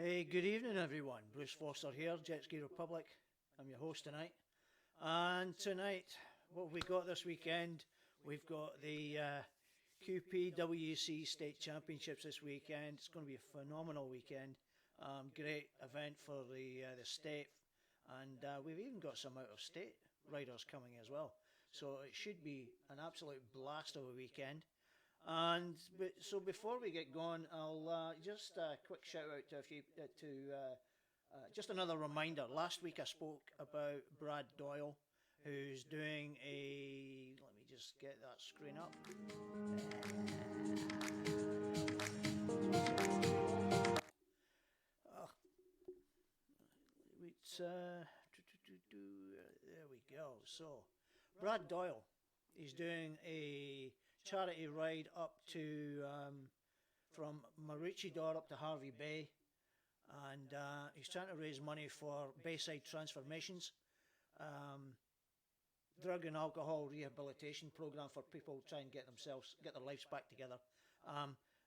Hey, good evening everyone. Bruce Foster here, Jet Ski Republic. I'm your host tonight. And tonight, what have we got this weekend? We've got the QPWC State Championships this weekend. It's going to be a phenomenal weekend. Great event for the state. And we've even got some out-of-state riders coming as well. So it should be an absolute blast of a weekend. And so before we get going, I'll just a quick shout out to a few just another reminder. Last week I spoke about Brad Doyle, who's doing a. Let me just get that screen up. There we go. So, Brad Doyle, he's doing a charity ride up to from Maroochydore up to Harvey Bay, and he's trying to raise money for Bayside Transformations, drug and alcohol rehabilitation program for people trying to get their lives back together.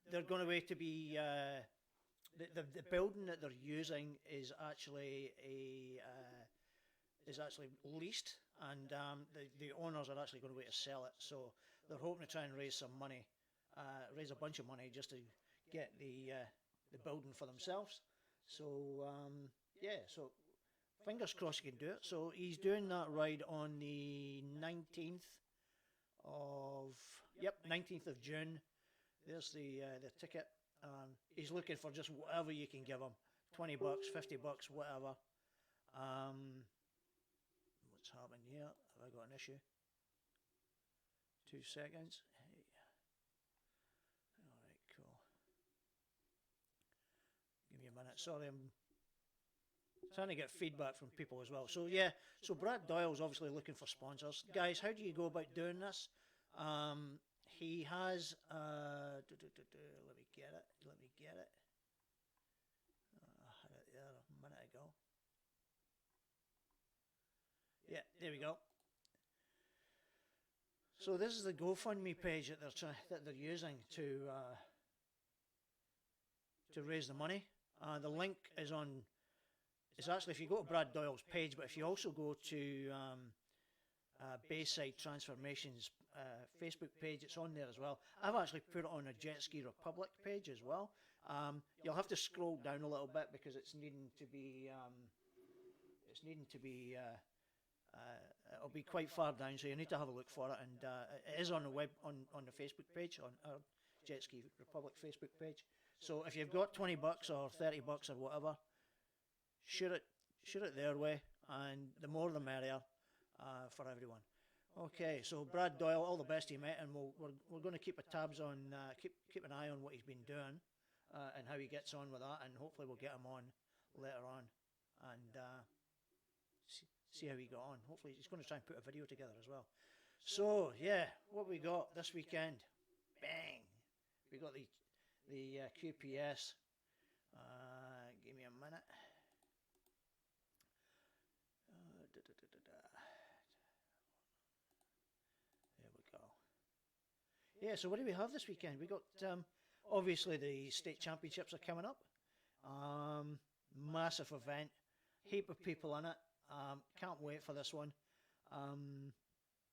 They're going to be the building that they're using is actually leased, and the owners are actually going to sell it. So they're hoping to try and raise some money, raise a bunch of money just to get the building for themselves. So so fingers crossed he can do it. So he's doing that ride on the 19th of 19th of June. There's the ticket. He's looking for just whatever you can give him, $20, $50, whatever. What's happening here? Have I got an issue? 2 seconds. Hey. Alright, cool. Give me a minute. Sorry, I'm trying to get feedback from people as well. So yeah, so Brad Doyle's obviously looking for sponsors. Guys, how do you go about doing this? He has, let me get it. I had it there a minute ago. Yeah, there we go. So this is the GoFundMe page that they're using to raise the money. The link is on. It's actually, if you go to Brad Doyle's page, but if you also go to Bayside Transformations Facebook page, it's on there as well. I've actually put it on a Jet Ski Republic page as well. You'll have to scroll down a little bit because it's needing to be. It'll be quite far down, so you need to have a look for it. And it is on the on the Facebook page, on our Jet Ski Republic Facebook page. So if you've got $20 or $30 or whatever, shoot it their way, and the more the merrier for everyone. Okay, so Brad Doyle, all the best to you, mate, and we're going to keep tabs on keep an eye on what he's been doing and how he gets on with that, and hopefully we'll get him on later on and see how he got on. Hopefully he's going to try and put a video together as well. So yeah, what we got this weekend? Bang! We got the QPS. Give me a minute. There we go. Yeah, so what do we have this weekend? We got obviously the state championships are coming up. Massive event, heap of people in it. Can't wait for this one.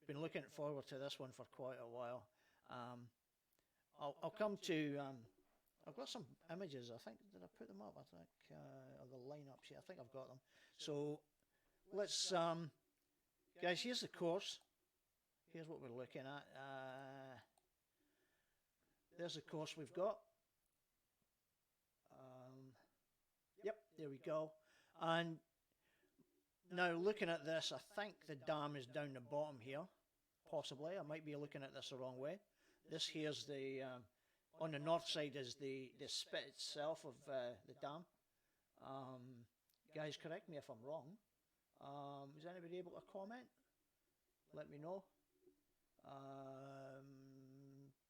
Been looking forward to this one for quite a while. I'll come to. I've got some images. I think, did I put them up? I think of the lineups. Yeah, I think I've got them. So let's guys. Here's the course. Here's what we're looking at. There's the course we've got. Yep, there we go. And now looking at this, I think the dam is down the bottom here. Possibly, I might be looking at this the wrong way. This here's the on the north side is the spit itself of the dam. Guys, correct me if I'm wrong. Is anybody able to comment? Let me know. I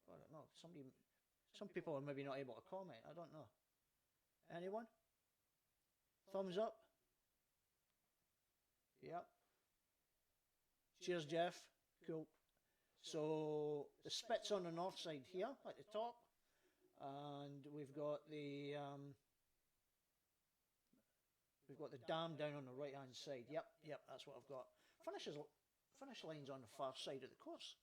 don't know. Some people are maybe not able to comment. I don't know. Anyone? Thumbs up. Yep. Cheers, Jeff. Cool. So the spit's on the north side here at the top, and we've got the we've got the dam down on the right hand side. Yep, that's what I've got. Finish line's on the far side of the course.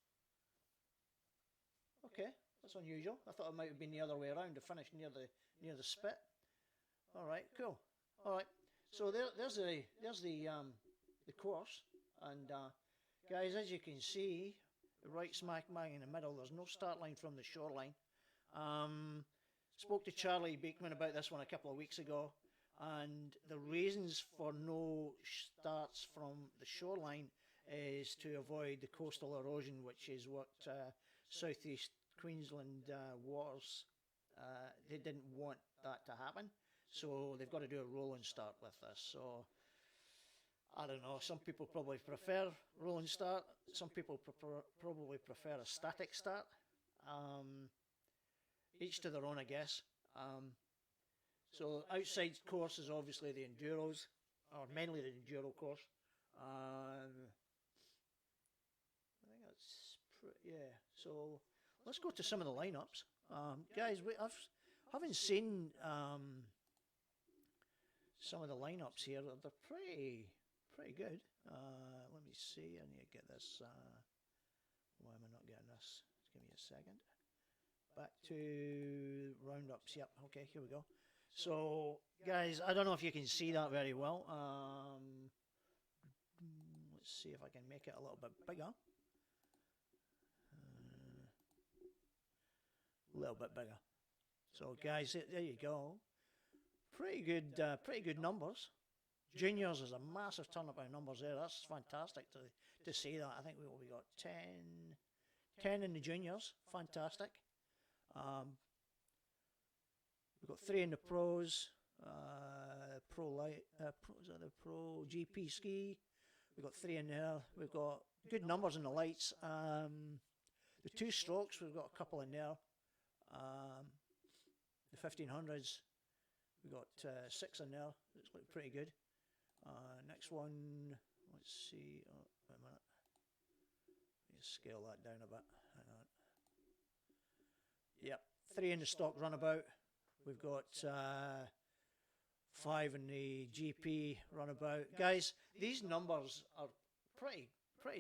Okay, that's unusual. I thought it might have been the other way around, the finish near the spit. All right, cool. All right, so there's the course, and guys, as you can see, right smack bang in the middle, there's no start line from the shoreline. Spoke to Charlie Beekman about this one a couple of weeks ago, and the reasons for no starts from the shoreline is to avoid the coastal erosion, which is what Southeast Queensland waters, they didn't want that to happen, so they've got to do a rolling start with this. So I don't know, some people probably prefer rolling start, some people probably prefer a static start. Each to their own, I guess. So outside course is obviously the enduros, or mainly the enduro course. I think that's yeah. So let's go to some of the lineups, guys. I haven't seen some of the lineups here. They're pretty good. Let me see. I need to get this. Why am I not getting this? Just give me a second. Back to roundups. Yep. Okay. Here we go. So, guys, I don't know if you can see that very well. Let's see if I can make it a little bit bigger. A little bit bigger. So, guys, there you go. Pretty good numbers. Juniors is a massive turn up in numbers there. That's fantastic to see that. I think we got 10 in the juniors. Fantastic. We've got 3 in the pros. Pro GP ski. We've got 3 in there. We've got good numbers in the lights. The 2 strokes, we've got a couple in there. The 1500s, we've got 6 in there. Looks like pretty good. Next one, let's see. Oh, wait a minute. Let me scale that down a bit. Hang on. Yep, 3 in the stock runabout. We've got 5 in the GP runabout. Guys, these numbers are pretty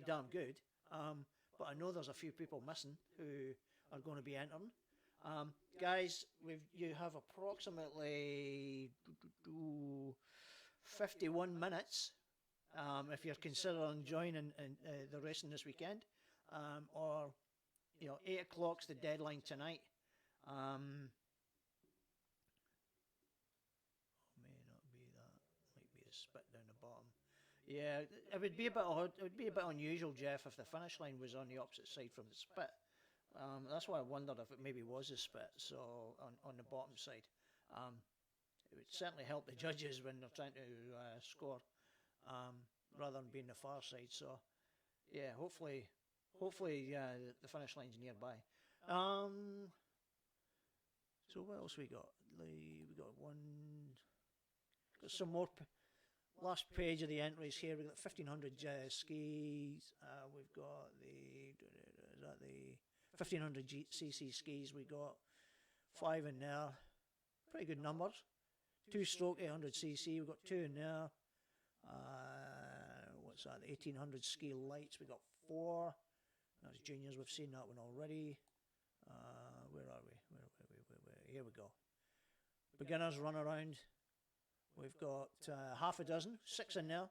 damn good. But I know there's a few people missing who are going to be entering. Guys, you have approximately 51 minutes if you're considering joining the racing this weekend, or 8 o'clock's the deadline tonight. May not be that. Might be a spit down the bottom. Yeah, it would be a bit odd. It would be a bit unusual, Jeff, if the finish line was on the opposite side from the spit. That's why I wondered if it maybe was a spit. So on the bottom side, it would certainly help the judges when they're trying to score, rather than being the far side. So yeah, hopefully the finish line's nearby. So what else we got? We got some more. Last page of the entries here. We've got 1500 skis. We've got the 1500 cc skis. We got 5 in there. Pretty good numbers. 2-stroke 800 cc. We've got 2 in there. What's that? The 1800 ski lights. We got 4. That's juniors. We've seen that one already. Where are we? Where? Here we go. Beginners run around. We've got half a dozen, 6 in there.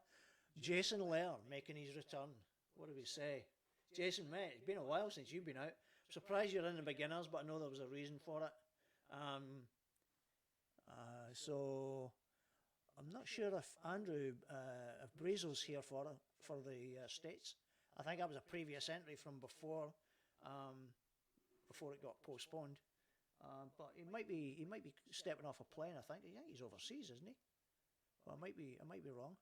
Jason Lair making his return. What do we say? Jason, mate, it's been a while since you've been out. I'm surprised you're in the beginners, but I know there was a reason for it. So I'm not sure if Andrew, if Brazo's here for the States. I think that was a previous entry from before it got postponed. But he might be stepping off a plane. I think he's overseas, isn't he? Well, I might be wrong.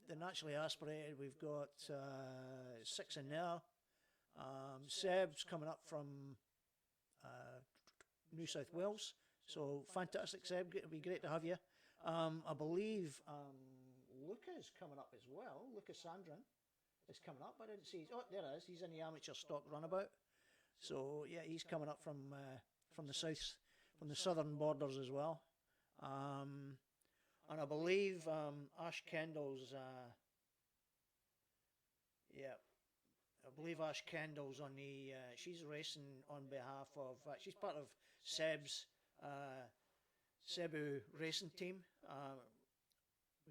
The naturally aspirated, we've got 6 in there. Seb's coming up from New South Wales, so fantastic, Seb. It'll be great to have you. I believe Luca's coming up as well. Luca Sandrin is coming up. I didn't see. Oh, there it is. He's in the amateur stock runabout. So yeah, he's coming up from the south, from the southern borders as well. And I believe Ash Kendall's, I believe Ash Kendall's on the, she's racing on behalf of, she's part of Seb's Cebu racing team,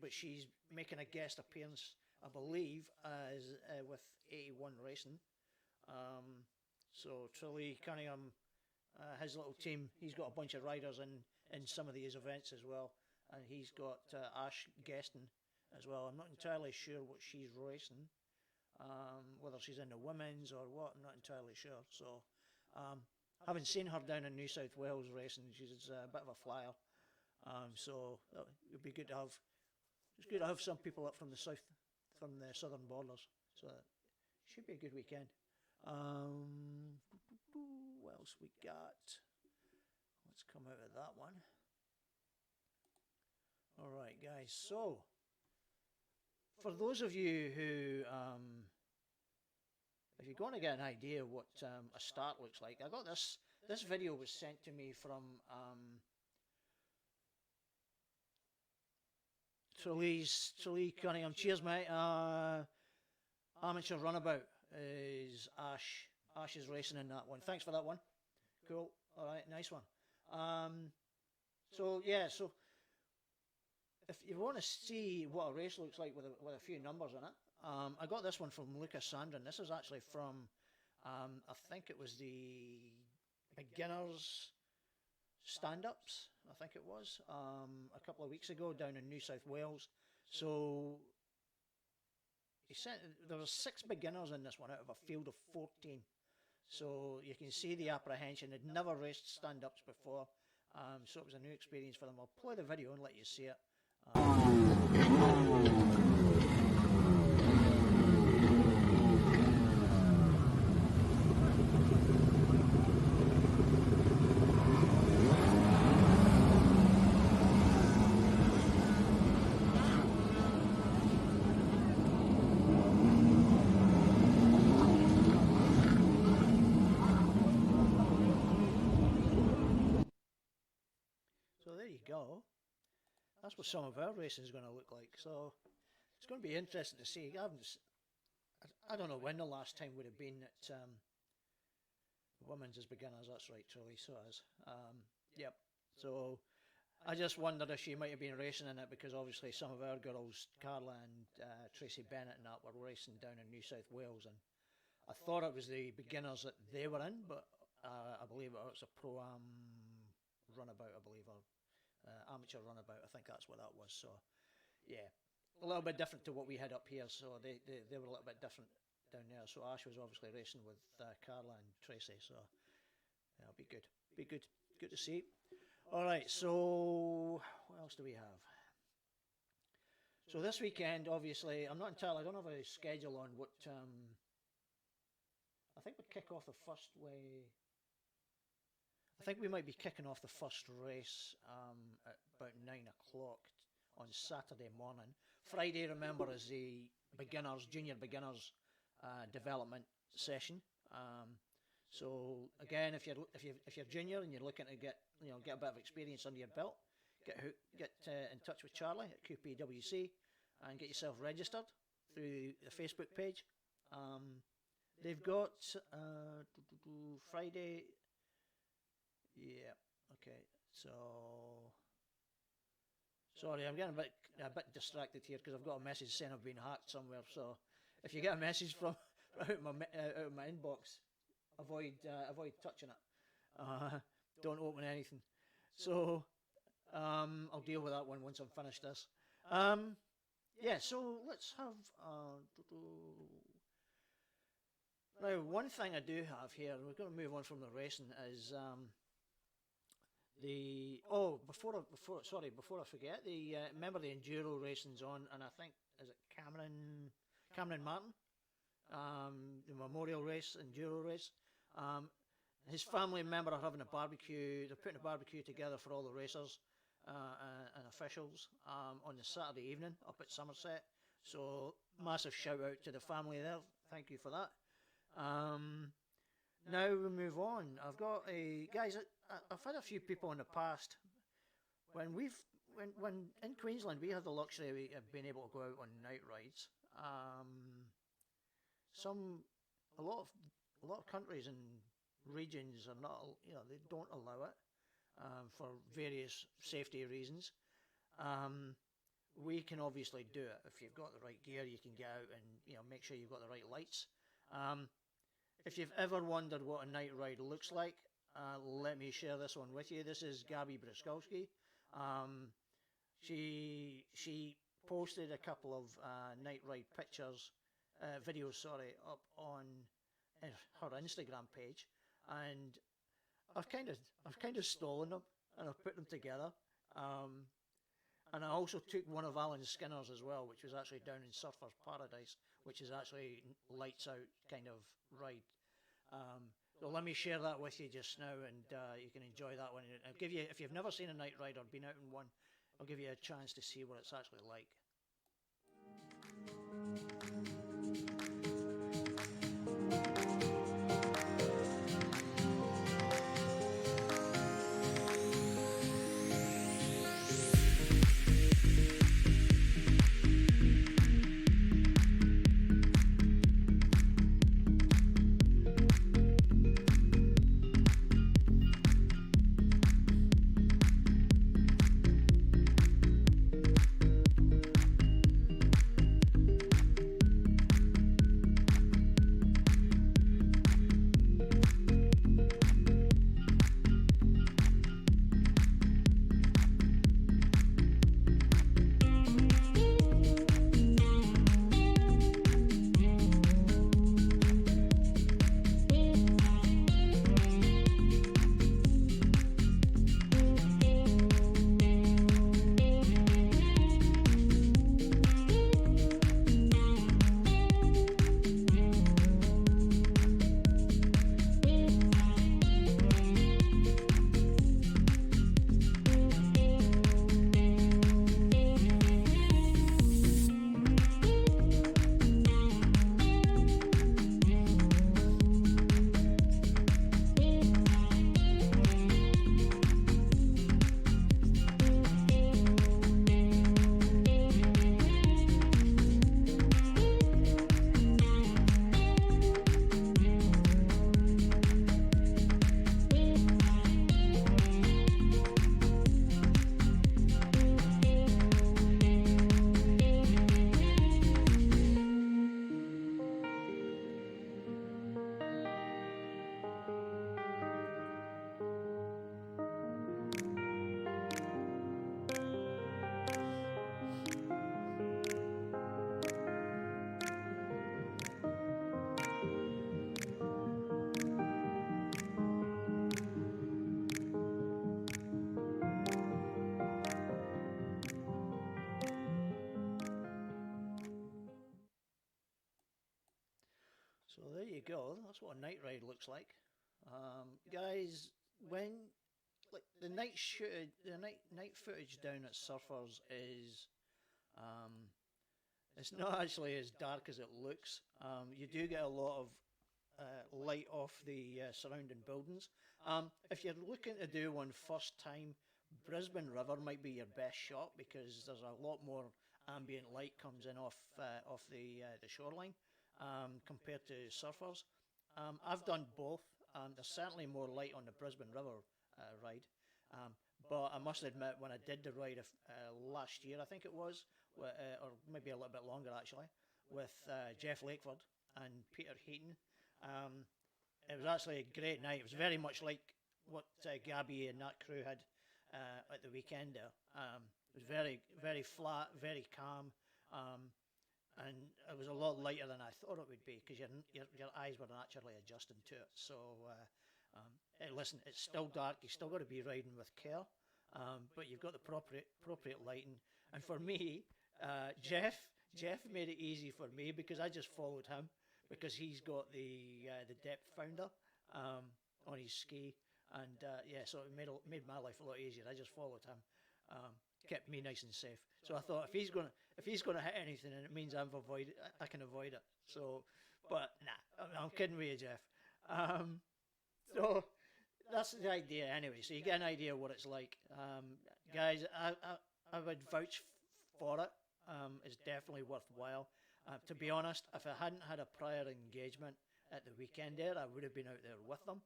but she's making a guest appearance, I believe, as with 81 Racing. So Tralee Cunningham, his little team, he's got a bunch of riders in some of these events as well, and he's got Ash guesting as well. I'm not entirely sure what she's racing, whether she's in the women's or what, I'm not entirely sure. So haven't seen her down in New South Wales racing. She's a bit of a flyer, so it would be good to have. It's good to have some people up from the south, from the southern borders. So it should be a good weekend. What else we got? Let's come out of that one. All right, guys. So for those of you who, if you're going to get an idea of what a start looks like, I got this. This video was sent to me from Tralee Cunningham. Cheers, mate. Amateur runabout is Ash. Ash is racing in that one. Thanks for that one. Cool. All right, nice one. So yeah, so if you want to see what a race looks like with a few numbers in it, I got this one from Lucas Sandrin. This is actually from, I think it was the beginners stand-ups, I think it was, a couple of weeks ago down in New South Wales. So he said there were 6 beginners in this one out of a field of 14. So you can see the apprehension. They'd never raced stand-ups before, so it was a new experience for them. I'll play the video and let you see it. So there you go. That's what some of our racing is going to look like. So it's going to be interesting to see. I don't know when the last time would have been at women's as beginners. That's right, Tralee. So it is. Yep. So I just wondered if she might have been racing in it, because obviously some of our girls, Carla and Tracy Bennett and that, were racing down in New South Wales, and I thought it was the beginners that they were in, but I believe it was a pro-am runabout, I believe, or amateur runabout. I think that's what that was. So yeah, a little bit different to what we had up here. So they were a little bit different down there. So Ash was obviously racing with Carla and Tracy. So yeah, it'll be good. Be good. Good to see. All right. So what else do we have? So this weekend, obviously, I'm not entirely. I don't have a schedule on what. I think we kick off the first way. I think we might be kicking off the first race at about 9 o'clock on Saturday morning. Friday, remember, is the junior beginners development session. So again, if you're junior and you're looking to get a bit of experience under your belt, get in touch with Charlie at QPWC and get yourself registered through the Facebook page. They've got Friday. Yeah. Okay. So sorry, I'm getting a bit distracted here because I've got a message saying I've been hacked somewhere. So if you get a message from out of my inbox, avoid touching it. Don't open anything. So I'll deal with that one once I'm finished this. Yeah. So let's have. Now, one thing I do have here, we're going to move on from the racing, is before I forget, remember the enduro racing's on, and I think, is it Cameron Martin, the memorial race, enduro race. His family member are having a barbecue. They're putting a barbecue together for all the racers and officials on the Saturday evening up at Somerset. So massive shout out to the family there. Thank you for that. Now we move on. I've got guys. I've had a few people in the past when we've when in Queensland we have the luxury of being able to go out on night rides. A lot of countries and regions are not, they don't allow it for various safety reasons. We can obviously do it. If you've got the right gear, you can get out and make sure you've got the right lights. If you've ever wondered what a night ride looks like, let me share this one with you. This is Gabby Bruskowski. She posted a couple of night ride pictures, videos, sorry, up on her Instagram page, and I've kind of stolen them and I've put them together. And I also took one of Alan Skinner's as well, which was actually down in Surfer's Paradise, which is actually lights out kind of ride. So let me share that with you just now, and you can enjoy that one. I'll give you, if you've never seen a night ride or been out in one, I'll give you a chance to see what it's actually like. So there you go. That's what a night ride looks like, guys. When the night footage down at Surfers is, it's not actually as dark as it looks. You do get a lot of light off the surrounding buildings. If you're looking to do one first time, Brisbane River might be your best shot because there's a lot more ambient light comes in off the shoreline. Compared to Surfers. I've done both. There's certainly more light on the Brisbane River ride, but I must admit when I did the ride last year, I think it was, or maybe a little bit longer actually, with Jeff Lakeford and Peter Heaton, it was actually a great night. It was very much like what Gabby and that crew had at the weekend there. It was very, very flat, very calm. And it was a lot lighter than I thought it would be because your eyes were naturally adjusting to it. So listen, it's still dark. You still got to be riding with care, but you've got the appropriate lighting. And for me, Jeff made it easy for me because I just followed him because he's got the depth finder on his ski, and so it made my life a lot easier. I just followed him. Kept me nice and safe. So I thought if he's gonna hit anything, and it means I can avoid it. So, but nah, I'm kidding with you, Jeff. So that's the idea anyway. So you get an idea of what it's like, guys. I would vouch for it. It's definitely worthwhile. To be honest, if I hadn't had a prior engagement at the weekend there, I would have been out there with them.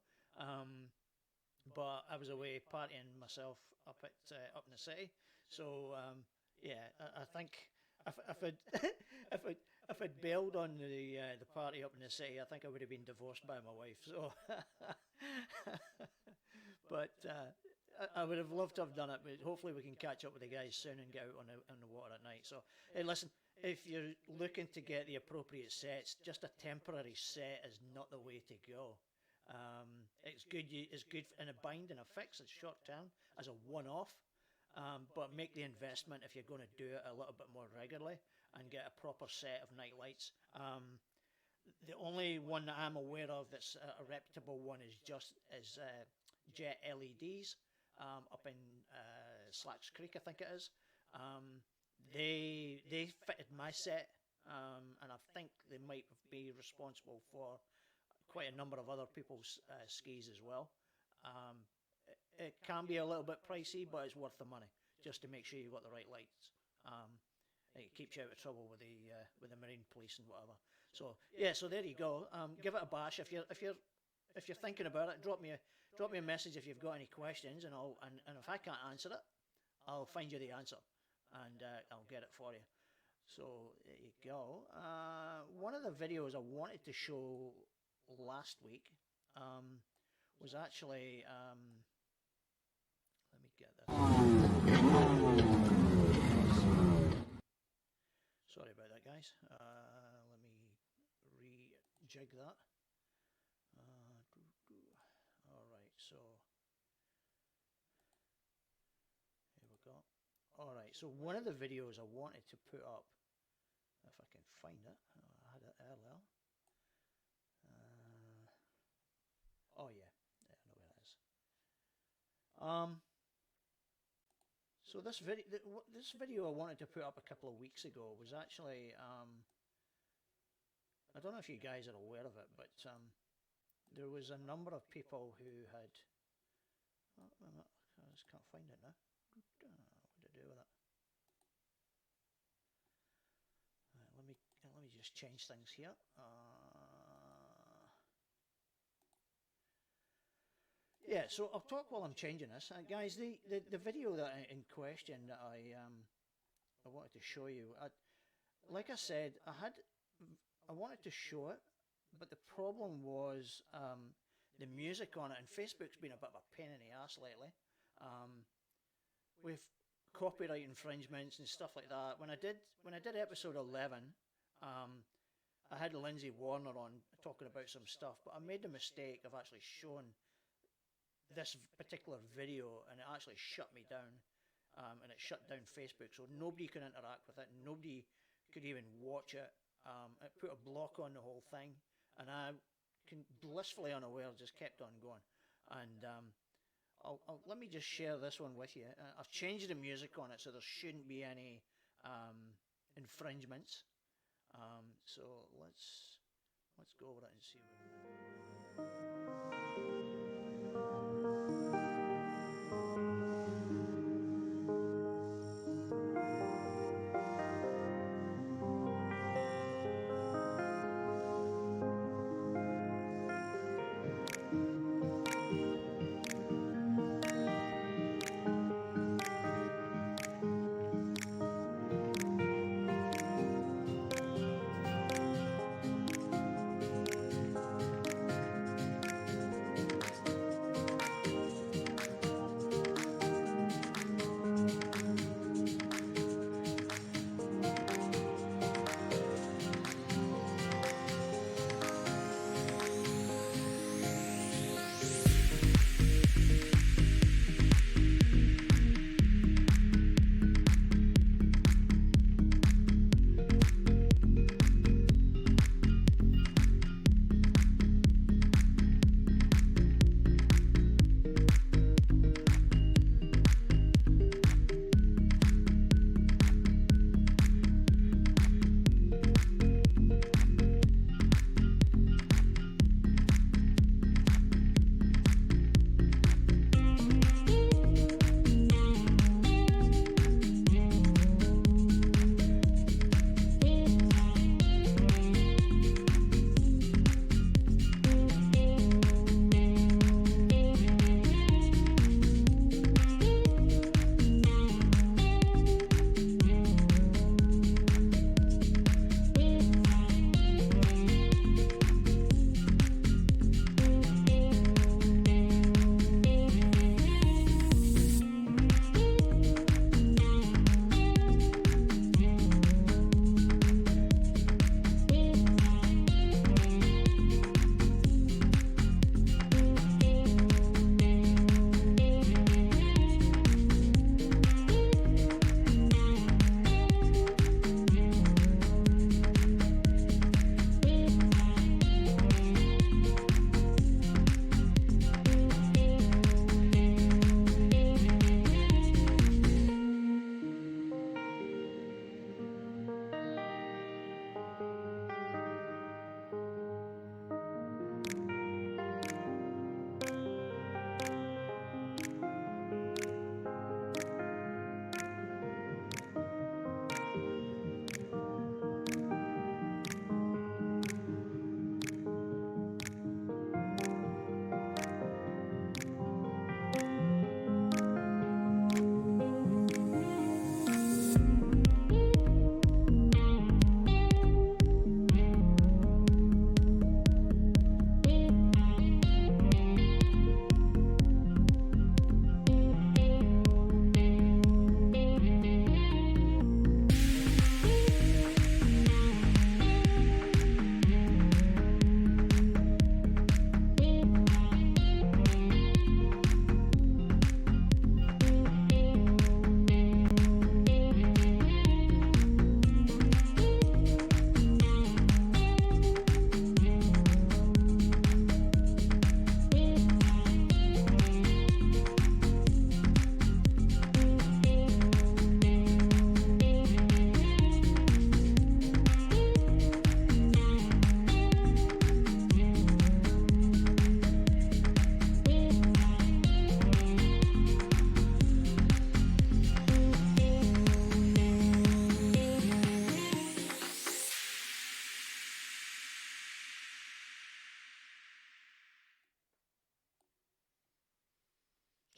But I was away partying myself up in the city. So yeah, I think if I'd if I'd bailed on the party up in the city, I think I would have been divorced by my wife. So, but I would have loved to have done it. But hopefully we can catch up with the guys soon and get out on the water at night. So hey, listen, if you're looking to get the appropriate sets, just a temporary set is not the way to go. It's good. It's good in a bind and a fix. It's short term as a one-off, but make the investment if you're going to do it a little bit more regularly and get a proper set of night lights. The only one that I'm aware of that's a reputable one is Jet LEDs up in Slacks Creek, I think it is. They fitted my set, and I think they might be responsible for quite a number of other people's skis as well. It can be a little bit pricey, but it's worth the money just to make sure you've got the right lights. It keeps you out of trouble with the marine police and whatever. So yeah, so there you go. Give it a bash if you're thinking about it. Drop me a message if you've got any questions, and if I can't answer it, I'll find you the answer, and I'll get it for you. So there you go. One of the videos I wanted to show last week was actually let me get this. Sorry about that, guys. Let me rejig that. Alright, so here we go. Alright, so one of the videos I wanted to put up, if I can find it, I had it earlier. Oh yeah, I know where it is. So this video I wanted to put up a couple of weeks ago was actually I don't know if you guys are aware of it, but there was a number of people who had. I just can't find it now. What to do with it? Right, let me just change things here. Yeah, so I'll talk while I'm changing this, guys. The video that in question that I wanted to show you. Like I said, I wanted to show it, but the problem was the music on it, and Facebook's been a bit of a pain in the ass lately, with copyright infringements and stuff like that. When I did episode 11, I had Lindsay Warner on talking about some stuff, but I made the mistake of actually showing this particular video, and it actually shut me down, and it shut down Facebook, so nobody can interact with it, nobody could even watch it. It put a block on the whole thing, and I blissfully unaware just kept on going. And let me just share this one with you. I've changed the music on it so there shouldn't be any infringements. So let's go over it and see what.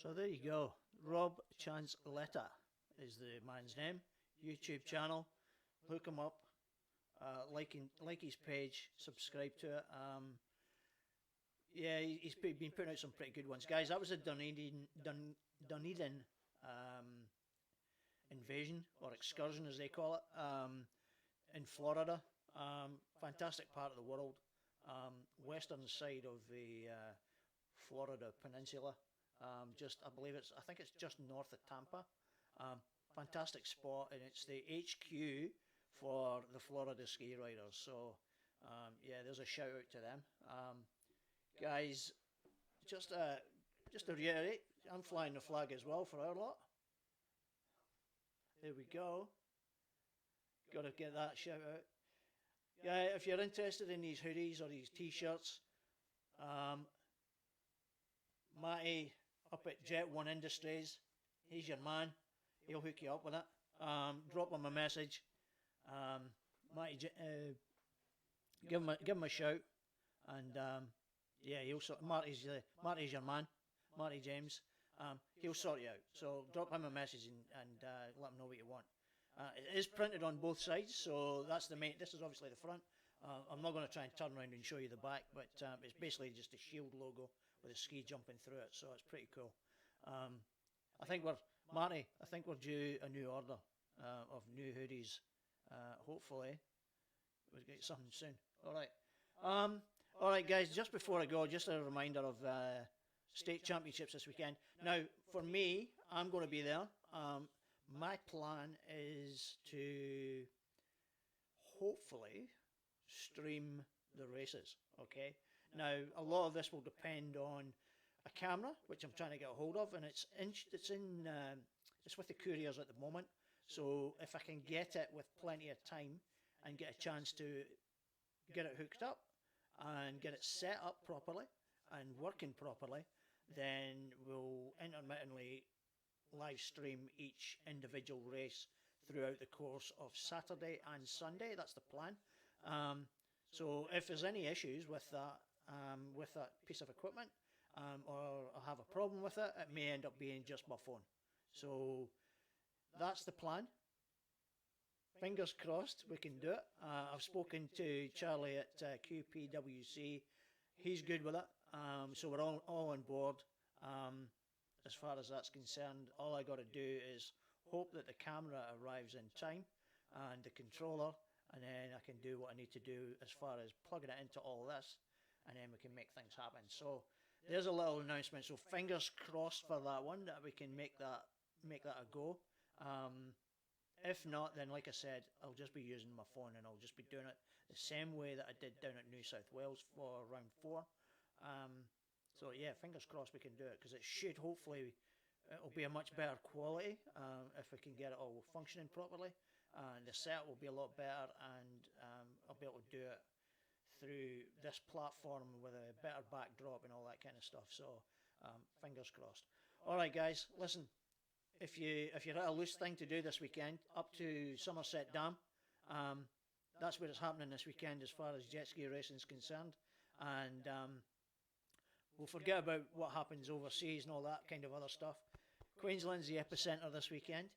So there you go. Rob Chance Letter is the man's name. YouTube channel. Look him up. Like his page. Subscribe to it. Yeah, he's been putting out some pretty good ones, guys. That was a Dunedin invasion or excursion, as they call it, in Florida. Fantastic part of the world. Western side of the Florida peninsula. I think it's just north of Tampa. Fantastic spot, and it's the HQ for the Florida ski riders. So, yeah, there's a shout out to them. Guys, just to reiterate, I'm flying the flag as well for our lot. There we go. Got to get that shout out. Yeah, if you're interested in these hoodies or these t-shirts, Matty up at Jet One Industries, he's your man. He'll hook you up with it. Drop him a message. Matty, give him a shout, and yeah, Marty's your man, Marty James. He'll sort you out. So drop him a message and let him know what you want. It is printed on both sides, so that's the main. This is obviously the front. I'm not going to try and turn around and show you the back, but it's basically just a shield logo with a ski jumping through it, so it's pretty cool. I think we're due a new order of new hoodies. Hopefully, we'll get something soon. All right, guys. Just before I go, just a reminder of state championships this weekend. Now, for me, I'm going to be there. My plan is to hopefully stream the races. Okay. Now, a lot of this will depend on a camera, which I'm trying to get a hold of, and it's with the couriers at the moment. So if I can get it with plenty of time and get a chance to get it hooked up and get it set up properly and working properly, then we'll intermittently live stream each individual race throughout the course of Saturday and Sunday. That's the plan. So if there's any issues with that piece of equipment, or I have a problem with it, it may end up being just my phone. So that's the plan. Fingers crossed we can do it. I've spoken to Charlie at QPWC. He's good with it. So we're all on board. As far as that's concerned, all I got to do is hope that the camera arrives in time and the controller, and then I can do what I need to do as far as plugging it into all this, and then we can make things happen. So there's a little announcement. So fingers crossed for that one, that we can make that a go. If not, then like I said, I'll just be using my phone, and I'll just be doing it the same way that I did down at New South Wales for round 4. So yeah, fingers crossed we can do it, because it should hopefully, it'll be a much better quality if we can get it all functioning properly, and the set will be a lot better, and I'll be able to do it through this platform with a better backdrop and all that kind of stuff. So fingers crossed. All right, guys, listen. If you're at a loose thing to do this weekend, up to Somerset Dam, that's where it's happening this weekend as far as jet ski racing is concerned, and we'll forget about what happens overseas and all that kind of other stuff. Queensland's the epicenter this weekend.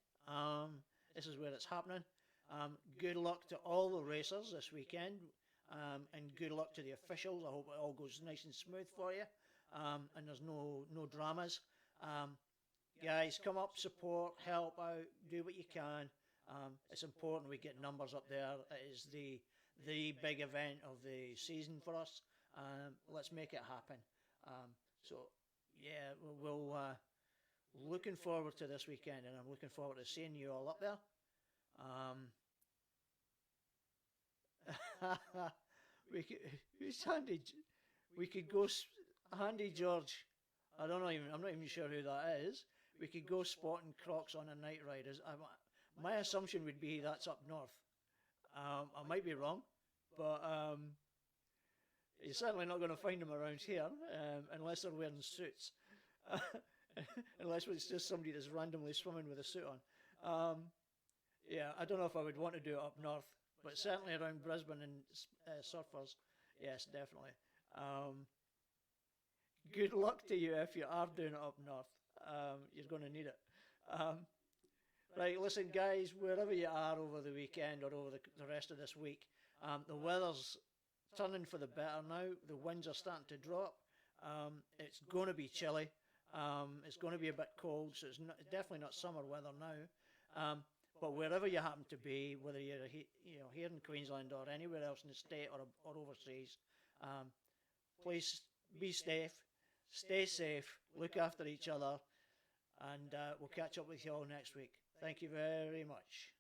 This is where it's happening. Good luck to all the racers this weekend, and good luck to the officials. I hope it all goes nice and smooth for you, and there's no dramas. Guys, come up, support, help out, do what you can. It's important we get numbers up there. It is the big event of the season for us. Let's make it happen. So yeah, we'll looking forward to this weekend, and I'm looking forward to seeing you all up there. Who's Handy? We could go Handy George. I'm not even sure who that is. We could go spotting crocs on a night ride. My assumption would be that's up north. I might be wrong, but you're certainly not going to find them around here unless they're wearing suits. Unless it's just somebody that's randomly swimming with a suit on. Yeah, I don't know if I would want to do it up north, but certainly around Brisbane and surfers, yes, definitely. Good luck to you if you are doing it up north. You're going to need it. Right, listen, guys, wherever you are over the weekend or over the rest of this week, the weather's turning for the better now. The winds are starting to drop. It's going to be chilly. It's going to be a bit cold, so it's definitely not summer weather now. But wherever you happen to be, whether you're here in Queensland or anywhere else in the state or overseas, please be safe, stay safe, look after each other, and we'll catch up with you all next week. Thank you very much.